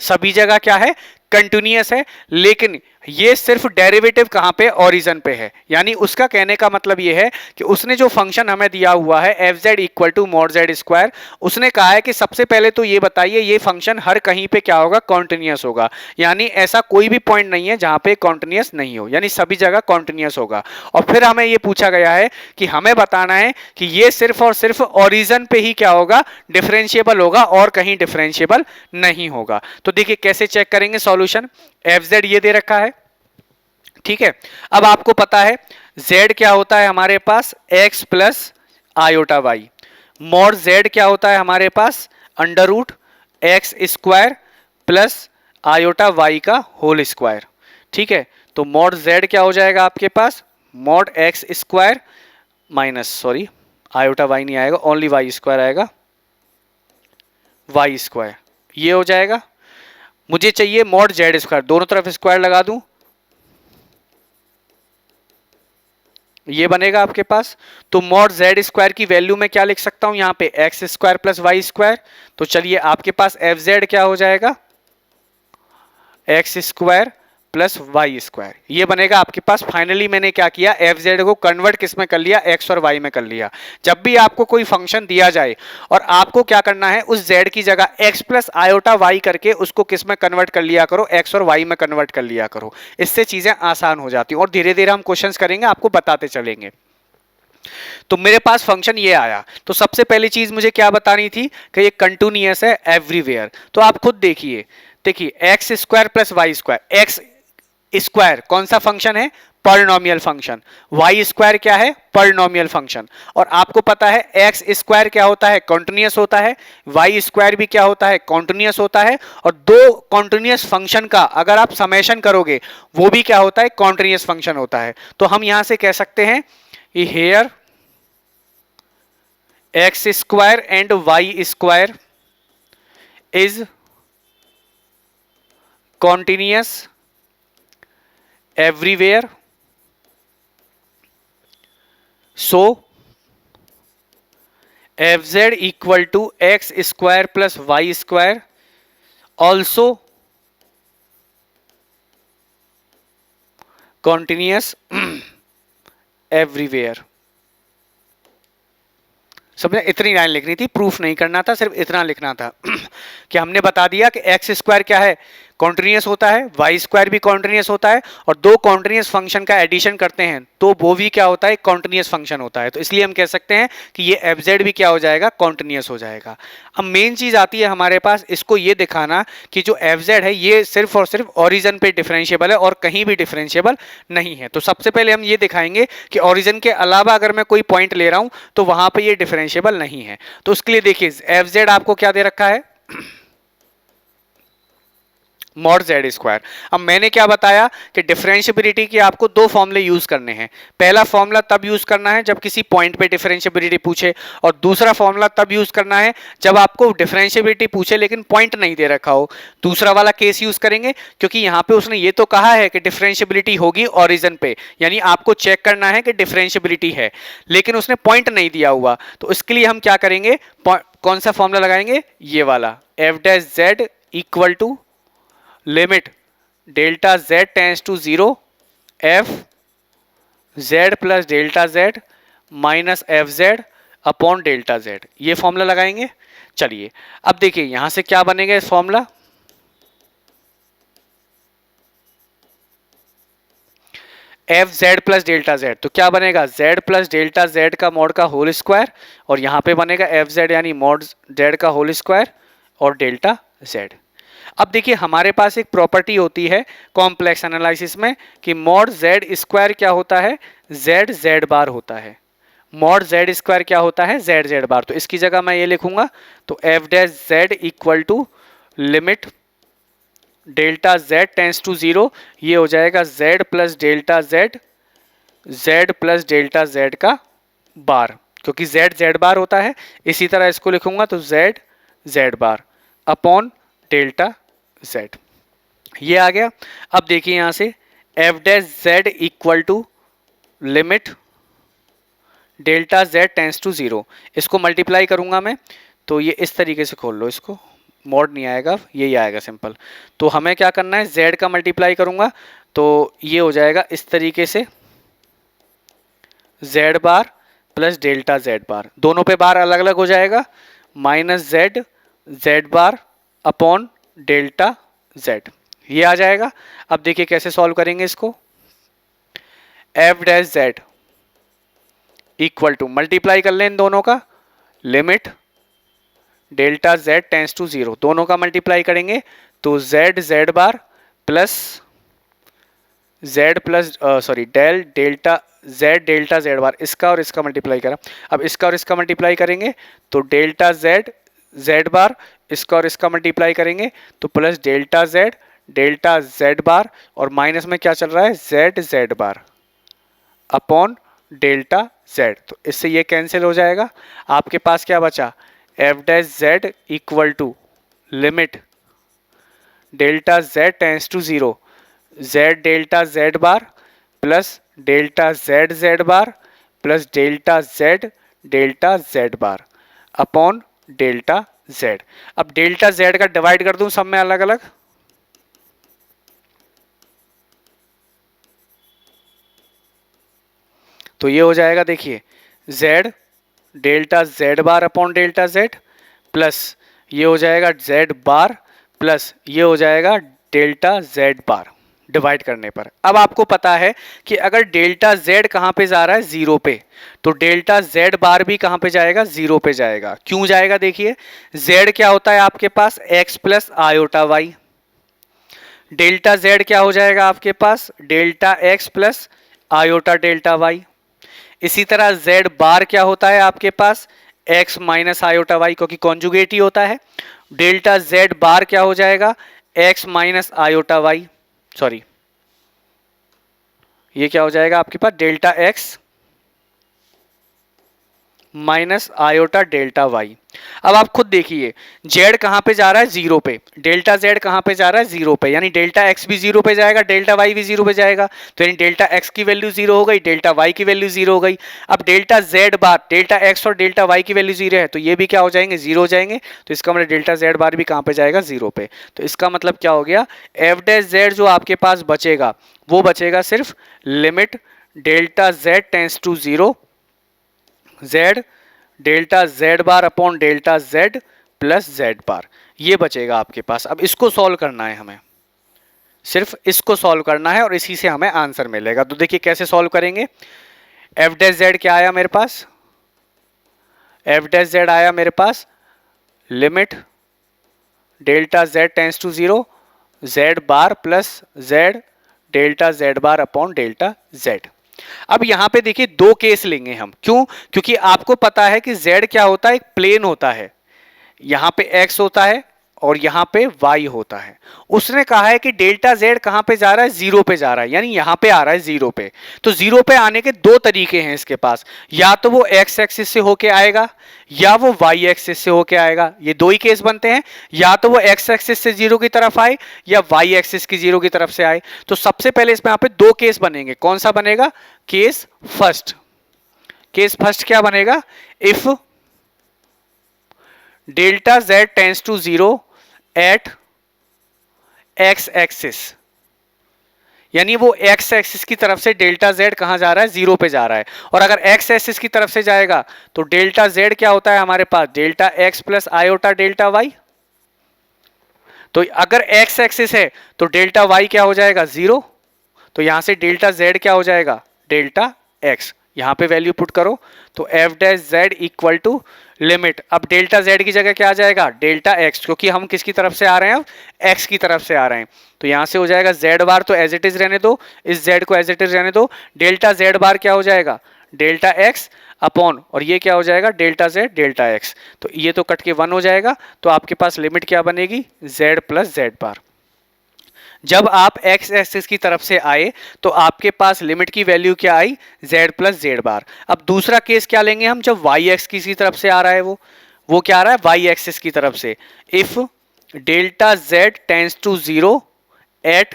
सभी जगह क्या है, कंटिन्यूअस है, लेकिन ये सिर्फ डेरिवेटिव कहां पे, ओरिजिन पे है। यानी उसका कहने का मतलब ये है कि उसने जो फंक्शन हमें दिया हुआ है fz equal to mod z square, उसने कहा है कि सबसे पहले तो ये बताइए ये फंक्शन हर कहीं पे क्या होगा, कॉन्टिन्यूअस होगा। यानी ऐसा कोई भी पॉइंट नहीं है जहां पे कॉन्टिन्यूअस नहीं हो, यानी सभी जगह कॉन्टिन्यूअस होगा। और फिर हमें ये पूछा गया है कि हमें बताना है कि ये सिर्फ और सिर्फ ओरिजिन पे ही क्या होगा, डिफरेंशिएबल होगा और कहीं डिफरेंशिएबल नहीं होगा। तो देखिए कैसे चेक करेंगे सॉल्यूशन, fz ये दे रखा है, ठीक है। अब आपको पता है z क्या होता है हमारे पास, x plus iota Y, mod z क्या होता है हमारे पास, under root X square plus iota Y का होल स्क्वायर, ठीक है। तो मॉड z क्या हो जाएगा आपके पास, mod X square minus, sorry iota Y नहीं आएगा, ओनली वाई स्क्वायर आएगा, वाई स्क्वायर ये हो जाएगा। मुझे चाहिए मॉड z स्क्वायर, दोनों तरफ स्क्वायर लगा दूं, ये बनेगा आपके पास। तो मॉड z स्क्वायर की वैल्यू में क्या लिख सकता हूं, यहां पे x square plus y square. तो चलिए आपके पास fz क्या हो जाएगा, x square plus y square, ये बनेगा आपके पास। फाइनली मैंने क्या किया, fz को कन्वर्ट किस में कर लिया, x और y में कर लिया। जब भी आपको कोई फंक्शन दिया जाए और आपको क्या करना है, उस z की जगह x प्लस आयोटा y करके उसको किस में कन्वर्ट कर लिया करो, x और y में कन्वर्ट कर लिया करो, इससे चीजें आसान हो जाती हैं और धीरे धीरे हम क्वेश्चंस करेंगे, आपको बताते चलेंगे। तो मेरे पास फंक्शन ये आया, तो सबसे पहली चीज मुझे क्या बतानी थी कि ये कंटिन्यूअस है एवरीवेयर। तो आप खुद देखिए x square plus y square, x square कौन सा फंक्शन है, पॉलिनोमियल फंक्शन, वाई स्क्वायर क्या है, पॉलिनोमियल फंक्शन। और आपको पता है एक्स स्क्वायर क्या होता है, कॉन्टिन्यूअस होता है, वाई स्क्वायर भी क्या होता है, कॉन्टिन्यूअस होता है। और दो कॉन्टिन्यूअस फंक्शन का अगर आप समेशन करोगे वो भी क्या होता है, कॉन्टिन्यूअस फंक्शन होता है। तो हम यहां से कह सकते हैं here x square and y square is continuous everywhere, so fz equal to x square plus y square also continuous everywhere। समझे, इतनी लाइन लिखनी थी, प्रूफ नहीं करना था, सिर्फ इतना लिखना था कि हमने बता दिया कि एक्स स्क्वायर क्या है, कॉन्टिन्यूअस होता है, वाई स्क्वायर भी कॉन्टिन्यूअस होता है, और दो कॉन्टिन्यूअस फंक्शन का एडिशन करते हैं तो वो भी क्या होता है, कॉन्टिन्यूअस फंक्शन होता है। तो इसलिए हम कह सकते हैं कि ये एफजेड भी क्या हो जाएगा, कॉन्टिन्यूअस हो जाएगा। अब मेन चीज आती है हमारे पास, इसको ये दिखाना कि जो एफजेड है ये सिर्फ और सिर्फ ओरिजिन पे डिफरेंशिएबल है और कहीं भी डिफरेंशिएबल नहीं है। तो सबसे पहले हम ये दिखाएंगे कि ओरिजिन के अलावा अगर मैं कोई पॉइंट ले रहा हूं तो वहां पर ये डिफरेंशिएबल नहीं है। तो उसके लिए देखिए एफजेड आपको क्या दे रखा है, मॉड जेड स्क्वायर। अब मैंने क्या बताया कि डिफरेंशिएबिलिटी के आपको दो फॉर्मूले यूज करने हैं। पहला फॉर्मूला तब यूज करना है जब किसी पॉइंट पे डिफरेंशिएबिलिटी पूछे, और दूसरा फॉर्मूला तब यूज करना है जब आपको डिफरेंशिएबिलिटी पूछे लेकिन पॉइंट नहीं दे रखा हो। दूसरा वाला केस यूज करेंगे क्योंकि यहाँ पे उसने ये तो कहा है कि डिफरेंशिएबिलिटी होगी ओरिजिन पे, यानी आपको चेक करना है कि डिफरेंशिएबिलिटी है, लेकिन उसने पॉइंट नहीं दिया हुआ। तो इसके लिए हम क्या करेंगे, कौन सा फॉर्मूला लगाएंगे, ये वाला, f dash Z equal to limit delta z tends to 0 f z plus delta z minus f z upon delta z, ये फॉर्मूला लगाएंगे। चलिए अब देखिए यहां से क्या बनेगा इस formula, f z plus delta z, तो क्या बनेगा z प्लस डेल्टा z का मॉड का होल स्क्वायर, और यहां पे बनेगा एफ जेड यानी मॉड z का होल स्क्वायर और डेल्टा z। अब देखिए हमारे पास एक प्रॉपर्टी होती है कॉम्प्लेक्स एनालिसिस में कि मॉड जेड स्क्वायर क्या होता है, जेड जेड बार होता है। मॉड जेड स्क्वायर क्या होता है, जेड जेड बार। तो इसकी जगह मैं ये लिखूंगा, तो f dash Z equal to limit delta Z tends to 0, ये हो जाएगा z plus delta z, z plus delta z का बार, क्योंकि जेड जेड बार होता है। इसी तरह इसको लिखूंगा तो Z Z bar upon delta Z, ये आ गया। अब देखिए यहां से f dash Z equal to limit delta Z tends to 0, इसको मल्टीप्लाई करूंगा मैं, तो ये इस तरीके से खोल लो इसको, मॉड नहीं आएगा, यही आएगा सिंपल। तो हमें क्या करना है, जेड का मल्टीप्लाई करूंगा तो ये हो जाएगा इस तरीके से, Z bar plus delta Z bar, दोनों पे बार अलग अलग हो जाएगा, minus Z Z bar upon delta Z, ये आ जाएगा। अब देखिए कैसे सॉल्व करेंगे इसको, F dash Z equal to multiply कर लें इन दोनों का, limit delta Z tends to 0, दोनों का मल्टीप्लाई करेंगे तो Z Z bar plus Z plus sorry del delta Z bar, इसका और इसका मल्टीप्लाई करा। अब इसका और इसका मल्टीप्लाई करेंगे तो डेल्टा जेड जेड बार, इसका और इसका मल्टीप्लाई करेंगे तो प्लस डेल्टा जेड बार, और माइनस में क्या चल रहा है, Z Z bar upon delta z. तो इससे ये कैंसिल हो जाएगा, आपके पास क्या बचा, f dash Z equal to limit delta Z tends to 0, z delta Z bar plus delta Z bar plus delta Z bar upon delta Z. अब डेल्टा जेड का डिवाइड कर दूं सब में अलग अलग, तो ये हो जाएगा, देखिए z delta Z bar upon delta Z plus ये हो जाएगा z बार प्लस ये हो जाएगा डेल्टा जेड बार डिवाइड करने पर। अब आपको पता है कि अगर डेल्टा z कहाँ पे जा रहा है, 0 पे, तो डेल्टा z बार भी कहाँ पे जाएगा, 0 पे जाएगा। क्यों जाएगा, देखिए z क्या होता है आपके पास, x plus iota y, delta z क्या हो जाएगा आपके पास, delta x plus iota delta y। इसी तरह z बार क्या होता है आपके पास, x माइनस आयोटा y, क्योंकि कॉन्जुगेट ही होता है। डेल्टा z बार क्या हो जाएगा, x minus iota y, sorry ये क्या हो जाएगा आपके पास, delta x minus iota delta Y. अब आप खुद देखिए z कहां पे जा रहा है, 0 पे, डेल्टा z कहां पे जा रहा है, 0 पे, यानी डेल्टा x भी 0 पे जाएगा, डेल्टा y भी 0 पे जाएगा, तो यानी डेल्टा x की वैल्यू 0 हो गई, डेल्टा y की वैल्यू 0 हो गई। अब डेल्टा z बार, डेल्टा x और डेल्टा y की वैल्यू 0 है, तो ये भी क्या हो जाएंगे, 0 हो जाएंगे। तो इसका मतलब डेल्टा z बार भी कहां पे जाएगा, 0 पे। तो इसका मतलब क्या हो गया, एफ डैश जेड जो आपके पास बचेगा वो बचेगा सिर्फ limit delta z tends to 0, z delta Z bar upon delta Z plus Z bar, ये बचेगा आपके पास। अब इसको सॉल्व करना है हमें, सिर्फ इसको सॉल्व करना है और इसी से हमें आंसर मिलेगा। तो देखिए कैसे सॉल्व करेंगे, एफ डैश जेड क्या आया मेरे पास, एफ डैश जेड आया मेरे पास limit delta Z tends to 0, Z bar plus Z delta Z bar upon delta Z. अब यहां पे देखिए दो केस लेंगे हम, क्यों, क्योंकि आपको पता है कि z क्या होता है, एक प्लेन होता है, यहां पे x होता है, और यहाँ पे y होता है। उसने कहा है कि डेल्टा z कहाँ पे जा रहा है, जीरो पे जा रहा है, यानी यहाँ पे आ रहा है जीरो पे। तो जीरो पे आने के दो तरीके हैं इसके पास, या तो वो x एक्सिस से होके आएगा या वो y एक्सिस से होके आएगा। ये दो ही केस बनते हैं, या तो वो x एक्सिस से जीरो की तरफ आए या y एक्सिस की जीरो की तरफ से आए। तो सबसे पहले इसमें यहाँ पे दो केस बनेंगे। कौन सा बनेगा, केस फर्स्ट। केस फर्स्ट क्या बनेगा, if delta z tends to zero at x axis, यानी वो x एक्सिस की तरफ से डेल्टा z कहां जा रहा है, जीरो पे जा रहा है। और अगर x एक्सिस की तरफ से जाएगा तो डेल्टा z क्या होता है हमारे पास, delta x plus iota delta y। तो अगर x एक्सिस है तो डेल्टा y क्या हो जाएगा, जीरो। तो यहां से डेल्टा z क्या हो जाएगा, डेल्टा x। यहां पे वैल्यू पुट करो तो f dash z equal to limit, अब डेल्टा z की जगह क्या आ जाएगा, डेल्टा x, क्योंकि हम किसकी तरफ से आ रहे हैं, अब x की तरफ से आ रहे हैं। तो यहां से हो जाएगा z बार तो एज इट इज रहने दो, इस z को एज इट इज रहने दो। डेल्टा z बार क्या हो जाएगा, डेल्टा x अपॉन, और ये क्या हो जाएगा, डेल्टा z डेल्टा x। तो ये तो कट के 1 हो जाएगा। तो आपके पास लिमिट क्या बनेगी, z प्लस z बार। जब आप x एक्सिस की तरफ से आए तो आपके पास लिमिट की वैल्यू क्या आई, z प्लस जेड बार। अब दूसरा केस क्या लेंगे हम, जब y एक्सिस की तरफ से आ रहा है, वो क्या आ रहा है, y एक्सिस की तरफ से। If delta z tends to zero at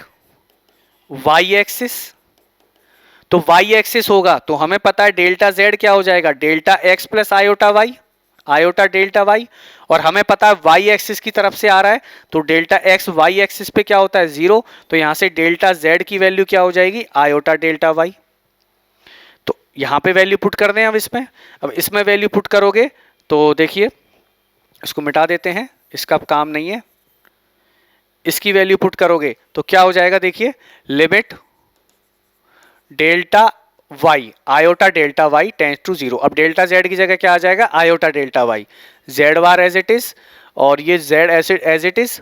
y axis, तो y एक्सिस होगा तो हमें पता है डेल्टा z क्या हो जाएगा, delta x plus iota y, iota delta y। और हमें पता है y एक्सिस की तरफ से आ रहा है तो डेल्टा x y एक्सिस पे क्या होता है, जीरो। तो यहां से डेल्टा z की वैल्यू क्या हो जाएगी, आयोटा डेल्टा y। तो यहां पे वैल्यू पुट कर दें अब इसमें वैल्यू पुट करोगे तो देखिए, इसको मिटा देते हैं, इसका अब काम नहीं है। इसकी वैल्यू पुट करोगे तो क्या हो जाएगा, देखिए limit delta y iota delta y tends to zero. अब डेल्टा z की जगह क्या आ जाएगा, iota delta y, z bar as it is और ये z एज इट इज,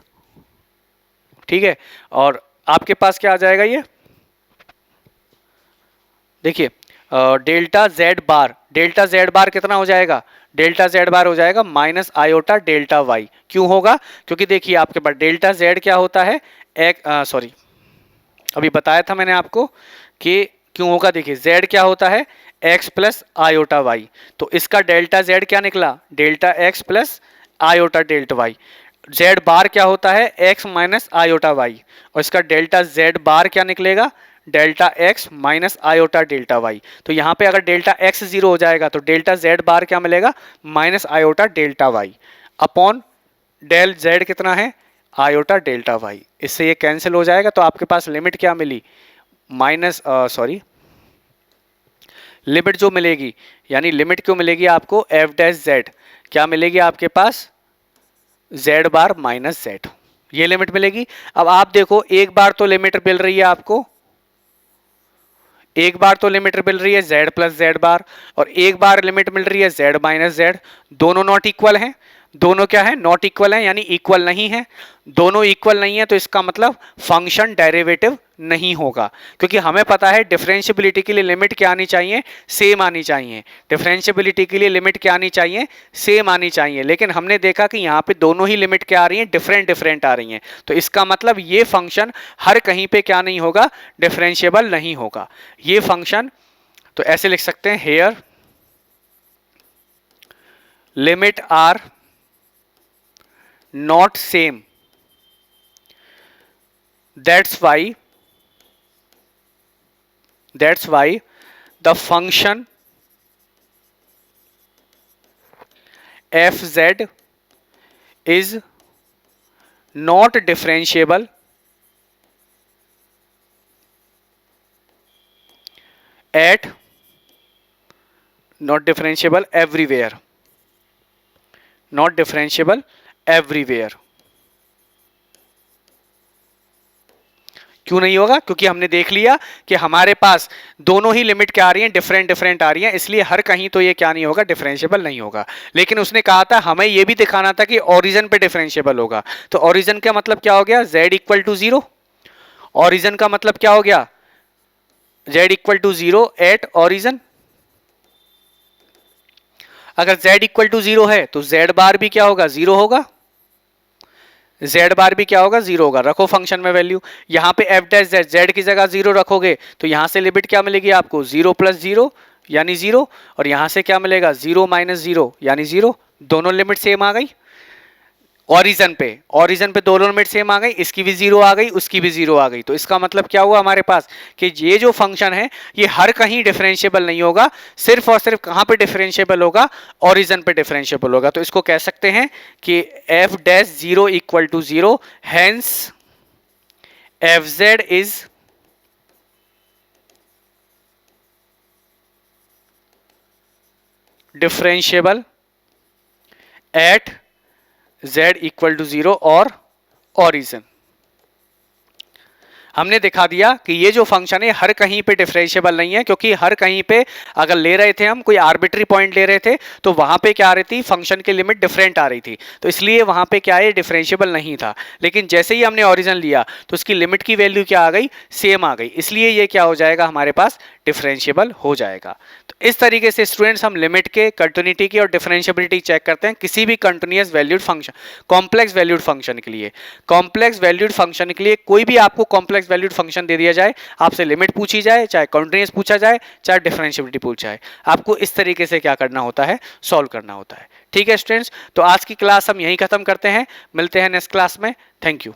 ठीक है। और आपके पास क्या आ जाएगा, ये देखिए डेल्टा z बार कितना हो जाएगा, डेल्टा z बार हो जाएगा माइनस आयोटा डेल्टा y। क्यों होगा, क्योंकि देखिए आपके पास डेल्टा z क्या होता है, सॉरी अभी बताया था मैंने आपको कि क्यों होगा। देखिए z क्या होता है, x प्लस आयोटा y। तो इसका डेल्टा z क्या निकला, delta x plus iota delta y। z bar क्या होता है, x माइनस आयोटा y, और इसका डेल्टा z बार क्या निकलेगा, delta x minus iota delta y। तो यहाँ पे अगर डेल्टा x जीरो हो जाएगा तो डेल्टा z बार क्या मिलेगा, minus iota delta y upon del z कितना है, आयोटा डेल्टा y। इससे ये कैंसिल हो जाएगा तो आपके पास लिमिट क्या मिली, माइनस लिमिट जो मिलेगी, यानी लिमिट क्यों मिलेगी आपको, f डैश z क्या मिलेगी आपके पास, z बार माइनस z, ये लिमिट मिलेगी। अब आप देखो एक बार तो लिमिट मिल रही है आपको, एक बार तो लिमिट मिल रही है z प्लस जेड बार, और एक बार लिमिट मिल रही है z माइनस जेड। दोनों नॉट इक्वल हैं, दोनों क्या है, नॉट इक्वल है, यानी इक्वल नहीं है। दोनों इक्वल नहीं है तो इसका मतलब फंक्शन डेरिवेटिव नहीं होगा, क्योंकि हमें पता है डिफरेंशियबिलिटी के लिए लिमिट क्या आनी चाहिए, सेम आनी चाहिए। डिफरेंशियबिलिटी के लिए लिमिट क्या आनी चाहिए, सेम आनी चाहिए। लेकिन हमने देखा कि यहाँ पे दोनों ही लिमिट क्या आ रही हैं, डिफरेंट आ रही हैं। तो इसका मतलब ये फंक्शन हर कहीं पे क्या नहीं होगा, डिफरेंशियबल नहीं होगा ये फंक्शन। तो ऐसे लिख सकते हैं, here limit are not same, that's why the function fz is not differentiable at not differentiable everywhere, not differentiable everywhere. क्यों नहीं होगा, क्योंकि हमने देख लिया कि हमारे पास दोनों ही लिमिट क्या आ रही हैं, डिफरेंट आ रही हैं, इसलिए हर कहीं तो ये क्या नहीं होगा, डिफरेंशियबल नहीं होगा। लेकिन उसने कहा था हमें ये भी दिखाना था कि ओरिजिन पे डिफरेंशियबल होगा। तो ओरिजिन का मतलब क्या हो गया, z equal to zero. Origin का मतलब क्या हो गया, z equal to zero at origin. अगर z इक्वल टू जीरो है तो z बार भी क्या होगा, जीरो होगा। जेड बार भी क्या होगा, जीरो होगा। रखो फंक्शन में वैल्यू, यहाँ पे एफ डैश जेड, जेड की जगह जीरो रखोगे तो यहाँ से लिमिट क्या मिलेगी आपको, जीरो प्लस जीरो यानी जीरो, और यहाँ से क्या मिलेगा, जीरो माइनस जीरो यानी जीरो। दोनों लिमिट सेम आ गई। ओरिजन पे दोनों लिमिट सेम आ गई, इसकी भी जीरो आ गई, उसकी भी जीरो आ गई। तो इसका मतलब क्या हुआ हमारे पास कि ये जो फंक्शन है ये हर कहीं डिफरेंशिएबल नहीं होगा, सिर्फ और सिर्फ कहां पे डिफरेंशिएबल होगा, ओरिजन पे डिफरेंशिएबल होगा। तो इसको कह सकते हैं कि f dash zero equal to zero, hence f z is differentiable at z equal to zero और ओरिजिन। हमने दिखा दिया कि ये जो फंक्शन है हर कहीं पे डिफरेंशिएबल नहीं है, क्योंकि हर कहीं पे अगर ले रहे थे हम कोई आर्बिट्री पॉइंट ले रहे थे तो वहां पे क्या आ रही थी, फंक्शन की लिमिट डिफरेंट आ रही थी, तो इसलिए वहां पे क्या है, डिफरेंशिएबल नहीं था। लेकिन जैसे ही हमने ओरिजिन लिया तो उसकी लिमिट की वैल्यू क्या आ गई, सेम आ गई, इसलिए ये क्या हो जाएगा हमारे पास, डिफरेंशिएबल हो जाएगा। तो इस तरीके से स्टूडेंट्स हम लिमिट के, कंटिन्यूटी की और डिफरेंशिएबिलिटी चेक करते हैं किसी भी continuous valued function, complex valued function के लिए। कॉम्प्लेक्स वैल्यूड फंक्शन के लिए कोई भी आपको कॉम्प्लेक्स वैल्यूड फंक्शन दे दिया जाए, आपसे लिमिट पूछी जाए, चाहे कंटिन्यूअस पूछा जाए, चाहे डिफरेंशिएबिलिटी पूछा जाए, आपको इस तरीके से क्या करना होता है, सॉल्व करना होता है। ठीक है स्टूडेंट्स, तो आज की क्लास हम यहीं खत्म करते हैं, मिलते हैं नेक्स्ट क्लास में। Thank you.